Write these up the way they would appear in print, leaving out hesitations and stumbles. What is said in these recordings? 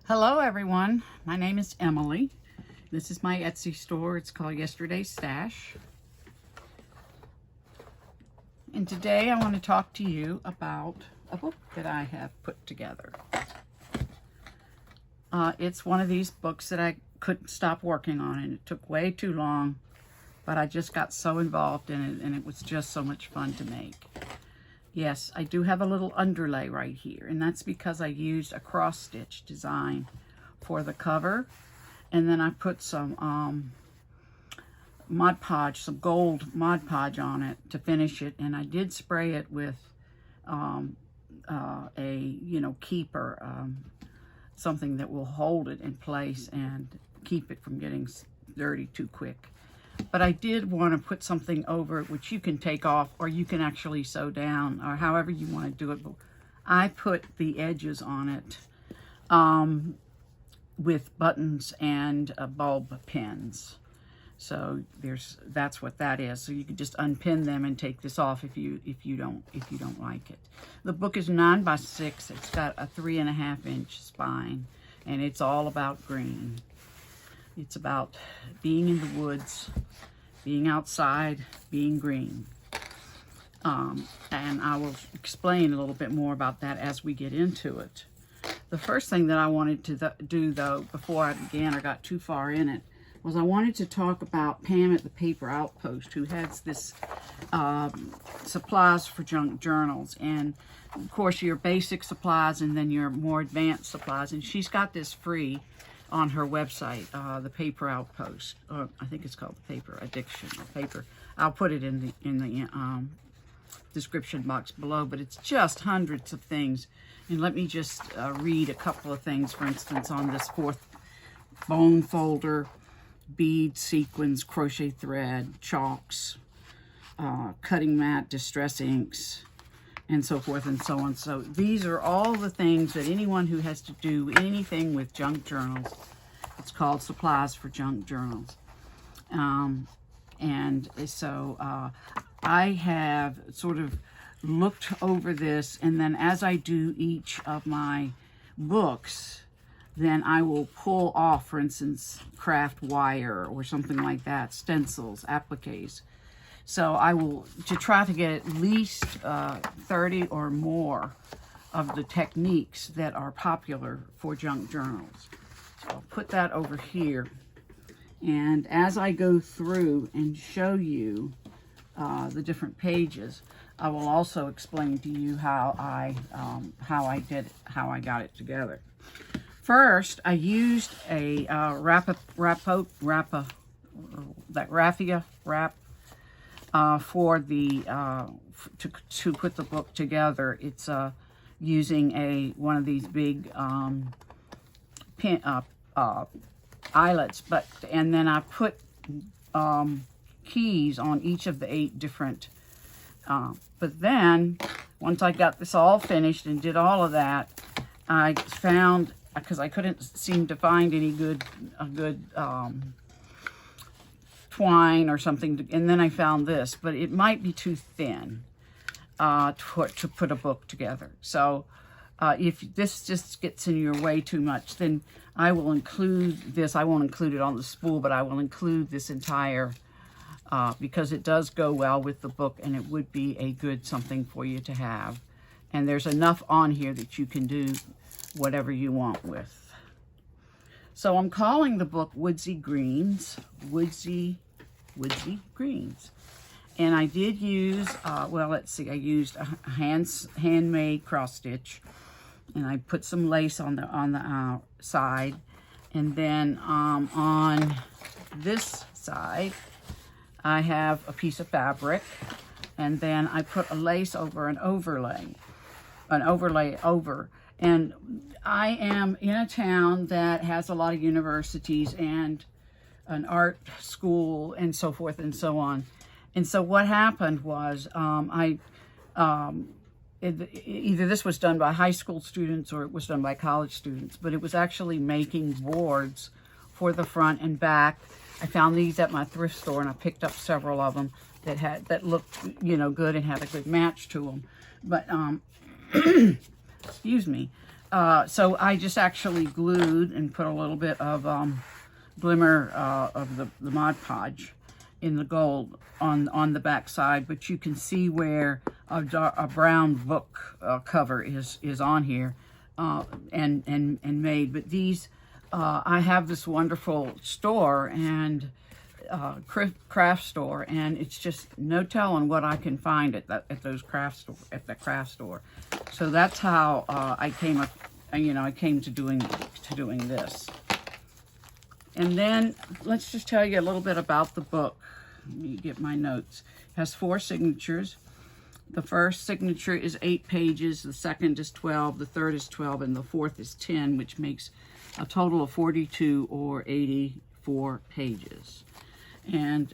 Hello everyone, my name is Emily. This is my Etsy store. It's called Yesterday's Stash. And today I want to talk to you about a book that I have put together. It's one of these books that I couldn't stop working on, and it took way too long, but I just got so involved in it and it was just so much fun to make. Yes, I do have a little underlay right here, and that's because I used a cross-stitch design for the cover, and then I put some Mod Podge, some gold Mod Podge on it to finish it, and I did spray it with a keeper, something that will hold it in place and keep it from getting dirty too quick. But I did want to put something over it, which you can take off, or you can actually sew down, or however you want to do it. But I put the edges on it with buttons and bulb pins. So that's what that is. So you can just unpin them and take this off if you don't like it. The book is 9 by 6. It's got a 3.5-inch spine, and it's all about green. It's about being in the woods, being outside, being green. And I will explain a little bit more about that as we get into it. The first thing that I wanted to do, though, before I began or got too far in it, was I wanted to talk about Pam at the Paper Outpost, who has this supplies for junk journals. And, of course, your basic supplies and then your more advanced supplies. And she's got this free on her website, the Paper Outpost, or I think it's called the Paper Addiction, or Paper. I'll put it in the description box below, but it's just hundreds of things. And let me just read a couple of things. For instance, on this 4th bone folder, beads, sequins, crochet thread, chalks, cutting mat, distress inks, and so forth and so on. So these are all the things that anyone who has to do anything with junk journals, it's called supplies for junk journals. And so I have sort of looked over this, and then as I do each of my books, then I will pull off, for instance, craft wire or something like that, stencils, appliques. So I will, to try to get at least 30 or more of the techniques that are popular for junk journals. So I'll put that over here. And as I go through and show you the different pages, I will also explain to you how I got it together. First, I used a raffia wrap for the to put the book together. It's using one of these big eyelets, and then I put keys on each of the 8 different. But then once I got this all finished and did all of that, I found, because I couldn't seem to find any good twine or something, and then I found this, but it might be too thin to put a book together. So if this just gets in your way too much, then I will include this. I won't include it on the spool, but I will include this entire, because it does go well with the book, and it would be a good something for you to have. And there's enough on here that you can do whatever you want with. So I'm calling the book Woodsy Greens, Woodsy Greens. And I did use, well, let's see, I used a handmade cross stitch, and I put some lace on the side. And then on this side, I have a piece of fabric, and then I put a lace over an overlay over. And I am in a town that has a lot of universities and an art school and so forth and so on. And so what happened was either this was done by high school students or it was done by college students, but it was actually making boards for the front and back. I found these at my thrift store, and I picked up several of them that looked, good and had a good match to them. But Excuse me. So I just actually glued and put a little bit of glimmer of the Mod Podge in the gold on the back side, but you can see where a brown book cover is on here and made. But these, I have this wonderful store and craft store, and it's just no telling what I can find at the craft store. So that's how I came to doing this. And then let's just tell you a little bit about the book. Let me get my notes. It has 4 signatures. The first signature is 8 pages, the second is 12, the third is 12, and the fourth is 10, which makes a total of 42 or 84 pages. And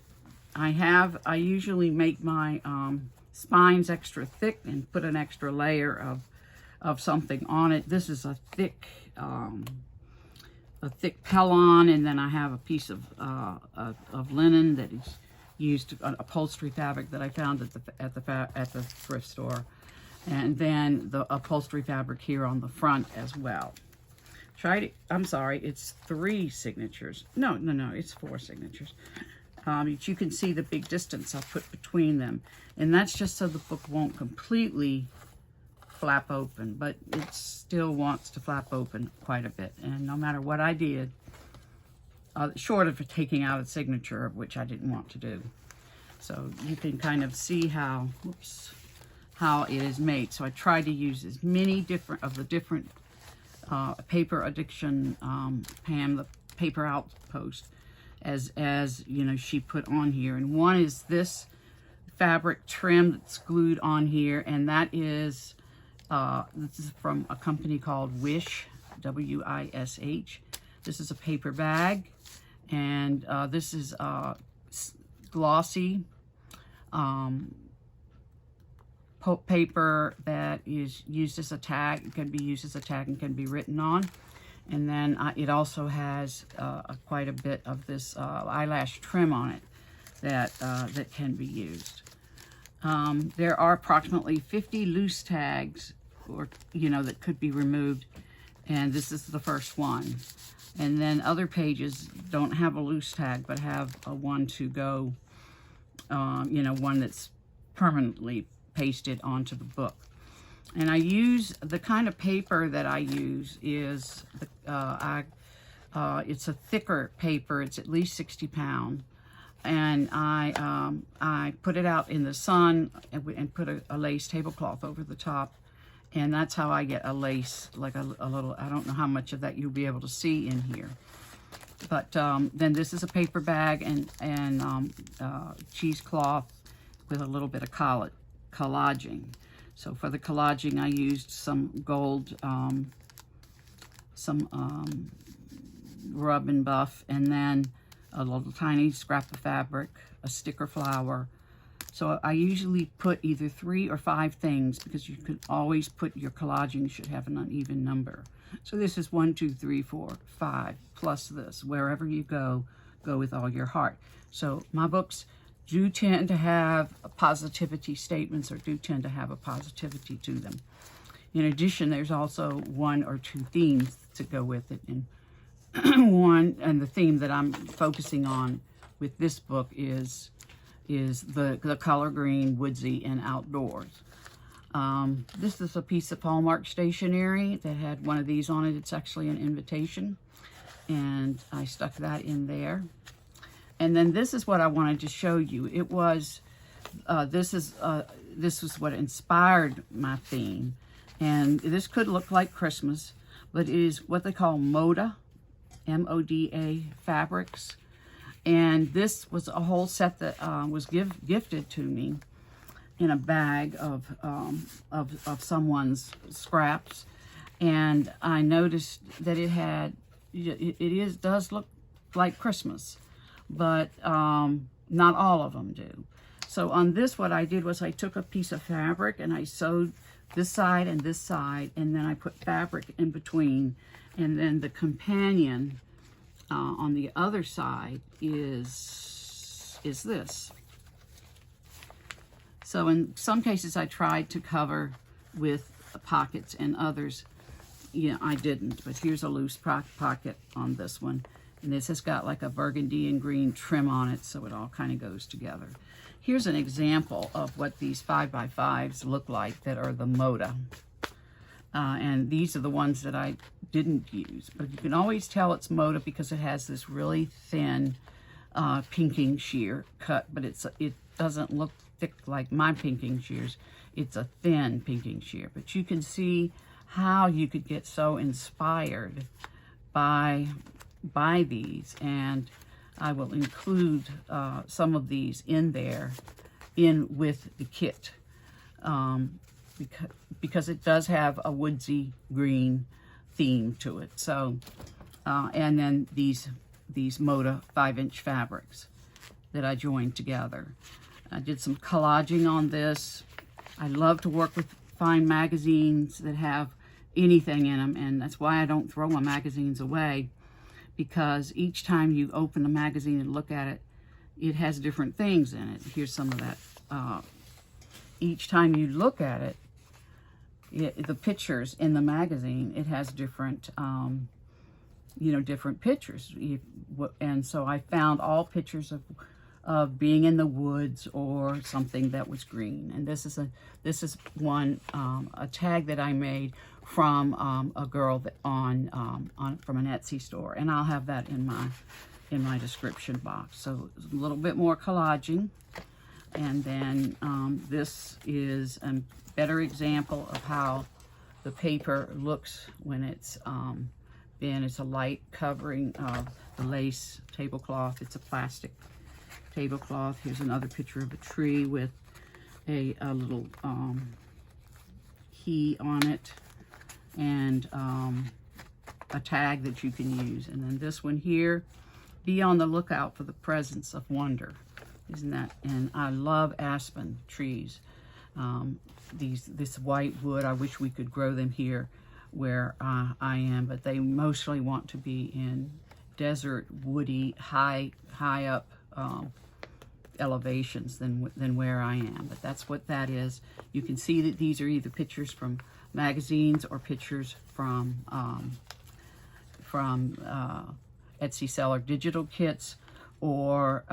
I usually make my spines extra thick and put an extra layer of something on it. This is a thick pellon, and then I have a piece of linen that is used upholstery fabric that I found at the thrift store, and then the upholstery fabric here on the front as well. I'm sorry, it's 3 signatures. No, it's 4 signatures. But you can see the big distance I put between them, and that's just so the book won't completely flap open, but it still wants to flap open quite a bit. And no matter what I did, short of taking out a signature, which I didn't want to do. So you can kind of see how it is made. So I tried to use as many different paper addiction, Pam, the paper outpost, as you know, she put on here. And one is this fabric trim that's glued on here, and that is this is from a company called Wish, W-I-S-H. This is a paper bag, and this is glossy paper that is used as a tag. It can be used as a tag and can be written on. And then it also has quite a bit of this eyelash trim on it that can be used. There are approximately 50 loose tags, or that could be removed, and this is the first one. And then other pages don't have a loose tag, but have a one to go, one that's permanently pasted onto the book. And I use the kind of paper that I use is it's a thicker paper. It's at least 60 pound, and I put it out in the sun and put a lace tablecloth over the top, and that's how I get a lace, like a little. I don't know how much of that you'll be able to see in here, but then this is a paper bag and cheesecloth with a little bit of collaging. So for the collaging, I used some gold, rub and buff, and then a little tiny scrap of fabric, a sticker flower. So I usually put either 3 or 5 things, because you could always put your collaging should have an uneven number. So this is 1, 2, 3, 4, 5, plus this. Wherever you go with all your heart. So my books do tend to have positivity statements, or do tend to have a positivity to them. In addition, there's also 1 or 2 themes to go with it. And the theme that I'm focusing on with this book is the color green, woodsy, and outdoors. This is a piece of Hallmark stationery that had one of these on it. It's actually an invitation, and I stuck that in there. And then this is what I wanted to show you. It was, this was what inspired my theme. And this could look like Christmas, but it is what they call Moda, M-O-D-A fabrics. And this was a whole set that was gifted to me in a bag of someone's scraps. And I noticed that it does look like Christmas, but not all of them do. So on this, what I did was I took a piece of fabric and I sewed this side, and then I put fabric in between, and then the companion on the other side is this. So in some cases I tried to cover with pockets, and others, I didn't. But here's a loose pocket on this one. And this has got like a burgundy and green trim on it, so it all kind of goes together. Here's an example of what these 5x5s look like that are the Moda. And these are the ones that I didn't use. But you can always tell it's Moda because it has this really thin pinking shear cut. But it doesn't look thick like my pinking shears. It's a thin pinking shear. But you can see how you could get so inspired by these. And I will include some of these in there with the kit. Because it does have a woodsy green theme to it. So, and then these Moda 5-inch fabrics that I joined together. I did some collaging on this. I love to work with fine magazines that have anything in them, and that's why I don't throw my magazines away, because each time you open a magazine and look at it, it has different things in it. Here's some of that. Each time you look at it, the pictures in the magazine, it has different, different pictures. And so I found all pictures of being in the woods or something that was green. And this is one, a tag that I made from a girl that from an Etsy store, and I'll have that in my description box. So a little bit more collaging. And then this is a better example of how the paper looks when it's it's a light covering of the lace tablecloth. It's a plastic tablecloth. Here's another picture of a tree with a little key on it, and a tag that you can use. And then this one here, be on the lookout for the presence of wonder. Isn't that? And I love aspen trees. This white wood, I wish we could grow them here where I am, but they mostly want to be in desert, woody, high up elevations than where I am. But that's what that is. You can see that these are either pictures from magazines or pictures from Etsy seller digital kits, or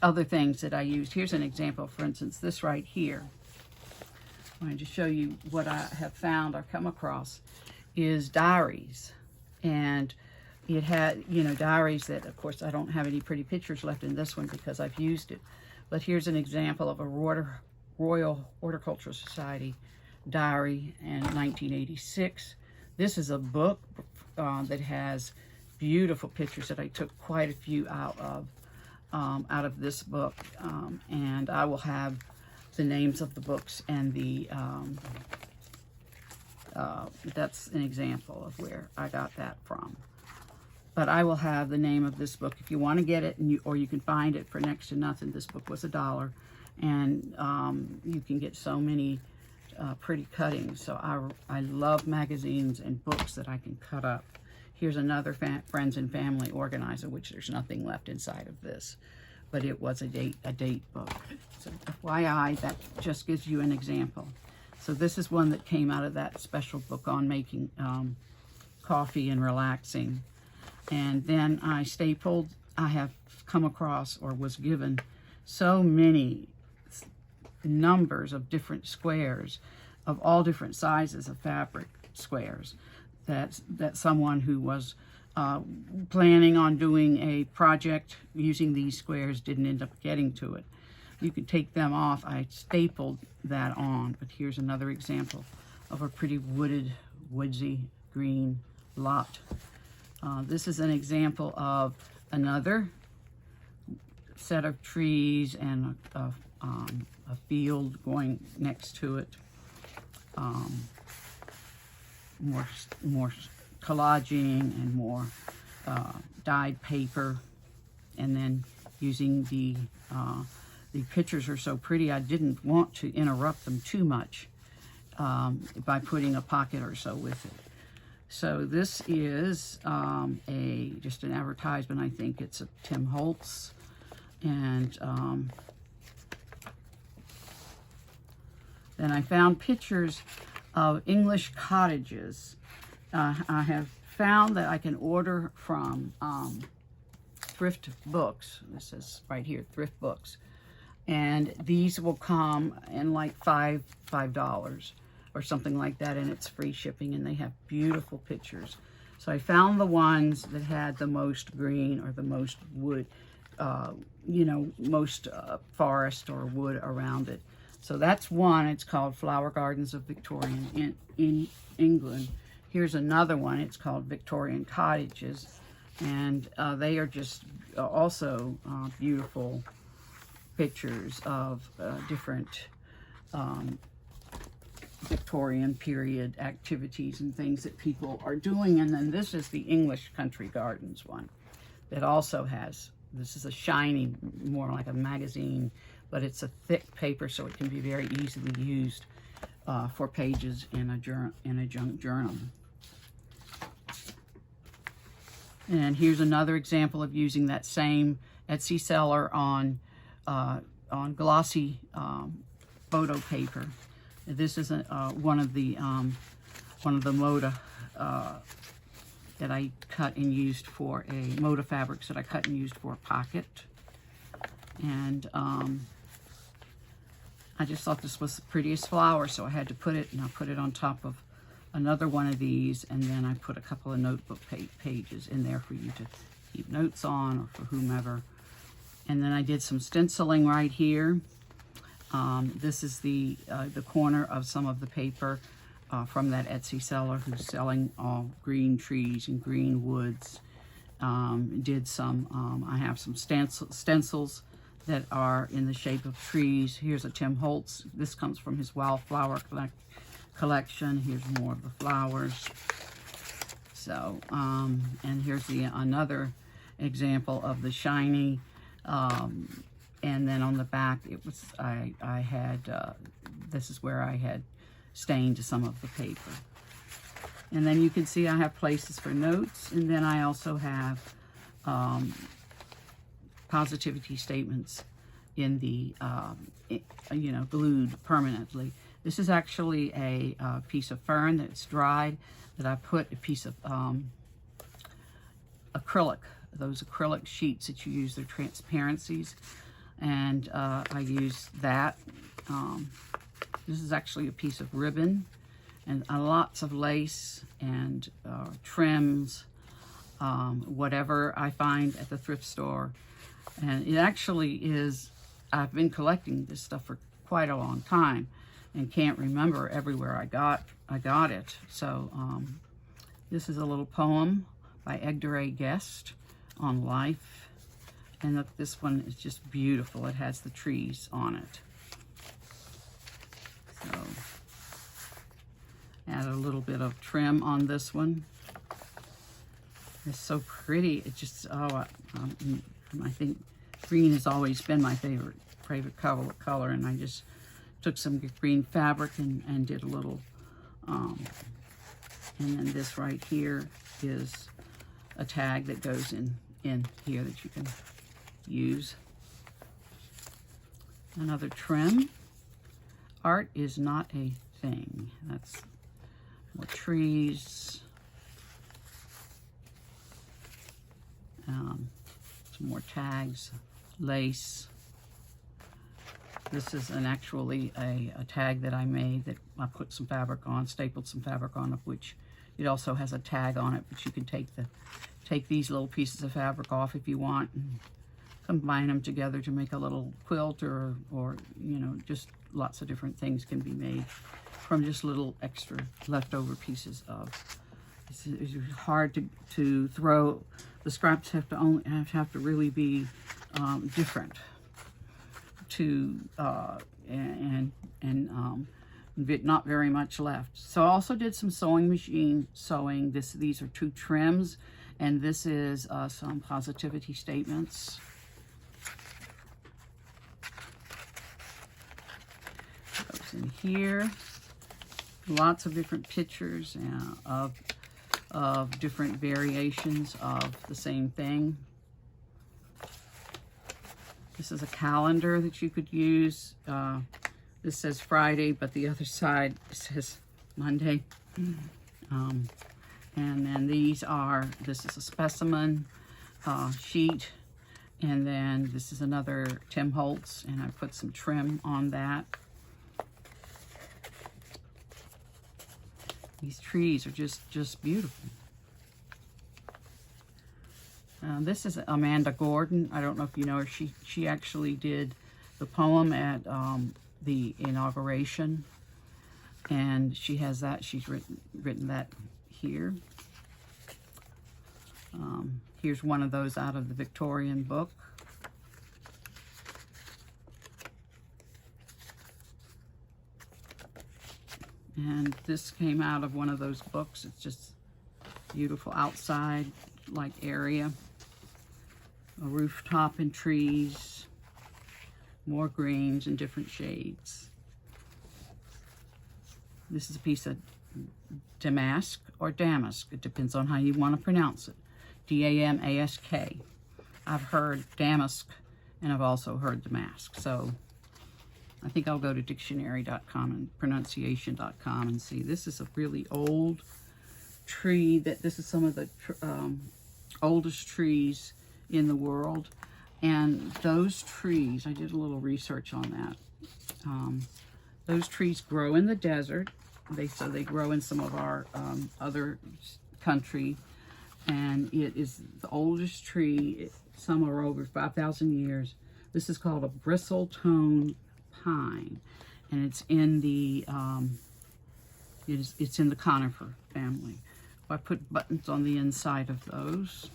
other things that I used. Here's an example, for instance, this right here. I'm going to show you what I have found or come across is diaries. And it had, diaries that, of course, I don't have any pretty pictures left in this one because I've used it. But here's an example of a Royal Horticultural Society diary in 1986. This is a book that has beautiful pictures that I took quite a few out of this book, and I will have the names of the books and that's an example of where I got that from. But I will have the name of this book if you want to get it, or you can find it for next to nothing. This book was $1, and you can get so many pretty cuttings. So I love magazines and books that I can cut up. Here's another Friends and Family organizer, which there's nothing left inside of this, but it was a date book. So FYI, that just gives you an example. So this is one that came out of that special book on making coffee and relaxing. And then I have come across or was given so many numbers of different squares of all different sizes of fabric squares that someone who was planning on doing a project using these squares didn't end up getting to it. You could take them off. I stapled that on, but here's another example of a pretty woodsy green lot. This is an example of another set of trees and a field going next to it. More collaging and more dyed paper, and then using the pictures are so pretty I didn't want to interrupt them too much by putting a pocket or so with it. So this is just an advertisement. I think it's a Tim Holtz, and Then I found pictures of English cottages. I have found that I can order from thrift books. This is right here, thrift books. And these will come in like $5 or something like that, and it's free shipping, and they have beautiful pictures. So I found the ones that had the most green or the most wood, you know, most forest or wood around it. So that's one. It's called Flower Gardens of Victorian in England. Here's another one. It's called Victorian Cottages, and they are just also beautiful pictures of different Victorian period activities and things that people are doing. And then this is the English Country Gardens one that also has, this is a shiny, more like a magazine, but it's a thick paper, so it can be very easily used for pages in a junk journal. And here's another example of using that same Etsy seller on glossy photo paper. This is one of the Moda that I cut and used for a Moda fabrics that I cut and used for a pocket. And I just thought this was the prettiest flower, so I had to put it, and I put it on top of another one of these, and then I put a couple of notebook pages in there for you to keep notes on, or for whomever. And then I did some stenciling right here. This is the corner of some of the paper from that Etsy seller who's selling all green trees and green woods. Did some, I have some stencils that are in the shape of trees. Here's a Tim Holtz. This comes from his wildflower collection. Here's more of the flowers. So, and here's another example of the shiny. And then on the back, it was, I had, this is where I had stained some of the paper. And then you can see I have places for notes, and then I also have positivity statements in the, you know, glued permanently. This is actually a piece of fern that's dried that I put a piece of acrylic, those acrylic sheets that you use, their transparencies. And I used that. This is actually a piece of ribbon and lots of lace and trims, whatever I find at the thrift store. And it actually is, I've been collecting this stuff for quite a long time and can't remember everywhere I got it. So this is a little poem by Edgar A. Guest on life. And look, this one is just beautiful. It has the trees on it. So, add a little bit of trim on this one. It's so pretty. It just, oh, I think green has always been my favorite color, and I just took some green fabric and did a little, and then this right here is a tag that goes in here that you can use. Another trim. Art is not a thing. That's more trees. Some more tags, lace. This is actually a tag that I made that I put some fabric on, stapled some fabric on, of which it also has a tag on it, but you can take these little pieces of fabric off if you want and combine them together to make a little quilt, or you know, just lots of different things can be made from just little extra leftover pieces of. It's hard to throw. The scraps have to really be different to and not very much left. So I also did some sewing machine sewing. These are 2 trims, and this is some positivity statements. Goes in here. Lots of different pictures of different variations of the same thing. This is a calendar that you could use This says Friday, but the other side says Monday. And then this is a specimen sheet. And then this is another Tim Holtz, and I put some trim on that. These trees are just beautiful. This is Amanda Gordon. I don't know if you know her. She actually did the poem at the inauguration, and she has that. She's written that here. Here's one of those out of the Victorian book. And this came out of one of those books. It's just beautiful outside like area. A rooftop and trees. More greens in different shades. This is a piece of damask or damask. It depends on how you want to pronounce it. D-A-M-A-S-K. I've heard damask, and I've also heard damask. So I think I'll go to dictionary.com and pronunciation.com and see. This is a really old tree. This is some of the oldest trees in the world. And those trees, I did a little research on that. Those trees grow in the desert. So they grow in some of our other country. And it is the oldest tree. Some are over 5,000 years. This is called a bristle-tone pine, and it's in the it's in the conifer family. I put buttons on the inside of those.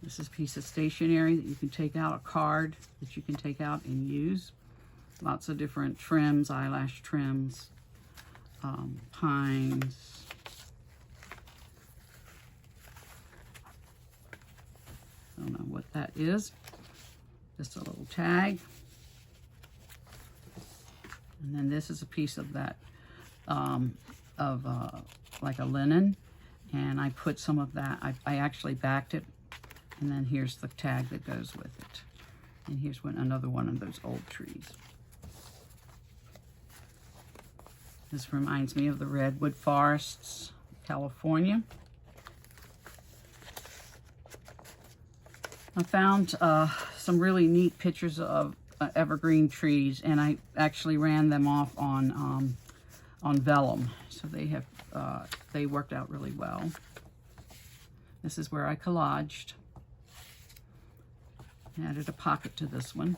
This is a piece of stationery that you can take out, a card that you can take out and use. Lots of different trims, eyelash trims. Pines. I don't know what that is. Just a little tag. And then this is a piece of that, like a linen. And I put some of that, I actually backed it. And then here's the tag that goes with it. And here's another one of those old trees. This reminds me of the redwood forests, California. I found some really neat pictures of evergreen trees, and I actually ran them off on vellum, so they worked out really well. This is where I collaged. Added a pocket to this one.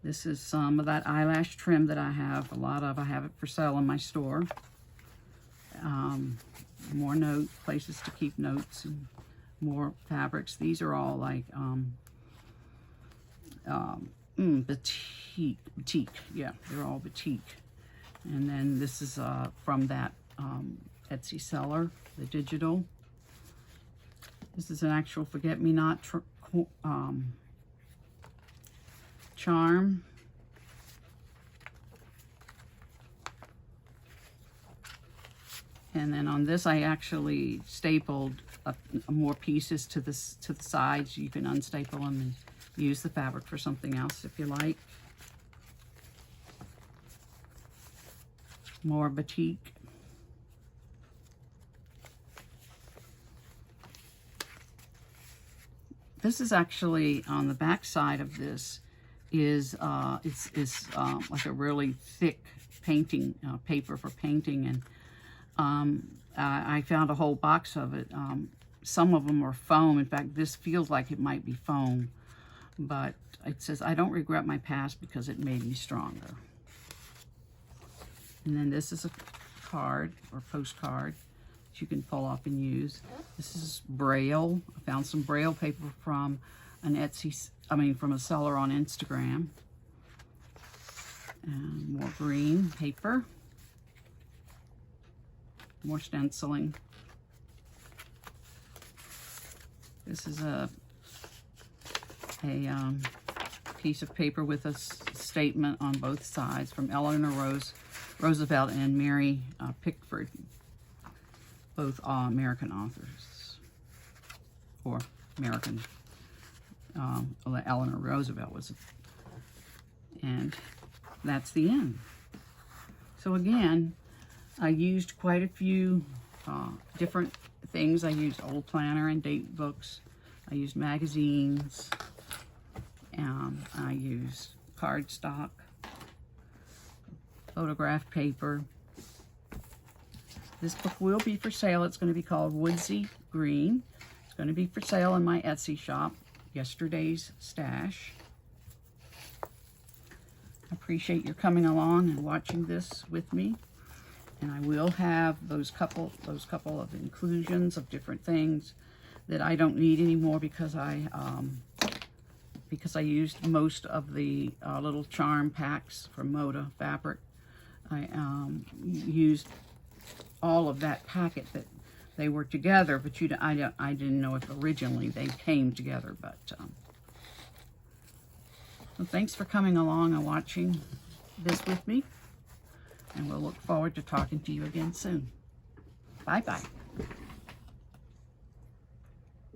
This is some of that eyelash trim that I have, a lot of. I have it for sale in my store. More places to keep notes, and more fabrics. These are all like batik. Yeah, they're all batik. And then this is from that Etsy seller, the digital. This is an actual forget-me-not charm. And then on this, I actually stapled more pieces to the sides. You can unstaple them and use the fabric for something else if you like. More batik. This is actually on the back side of this is like a really thick painting paper for painting, and I found a whole box of it. Some of them are foam. In fact, this feels like it might be foam, but it says, "I don't regret my past because it made me stronger." And then this is a card or postcard that you can pull off and use. This is Braille. I found some Braille paper from an from a seller on Instagram. And more green paper. More stenciling. This is a piece of paper with a statement on both sides from Eleanor Roosevelt and Mary Pickford, both American authors, or American Eleanor Roosevelt was. And that's the end. So again, I used quite a few different things. I used old planner and date books. I used magazines. I used cardstock, photograph paper. This book will be for sale. It's going to be called Woodsy Green. It's going to be for sale in my Etsy shop, Yesterday's Stash. I appreciate your coming along and watching this with me. And I will have those couple of inclusions of different things that I don't need anymore because I used most of the little charm packs from Moda Fabric. I used all of that packet that they were together, but I didn't know if originally they came together. But so thanks for coming along and watching this with me, and we'll look forward to talking to you again soon. Bye bye.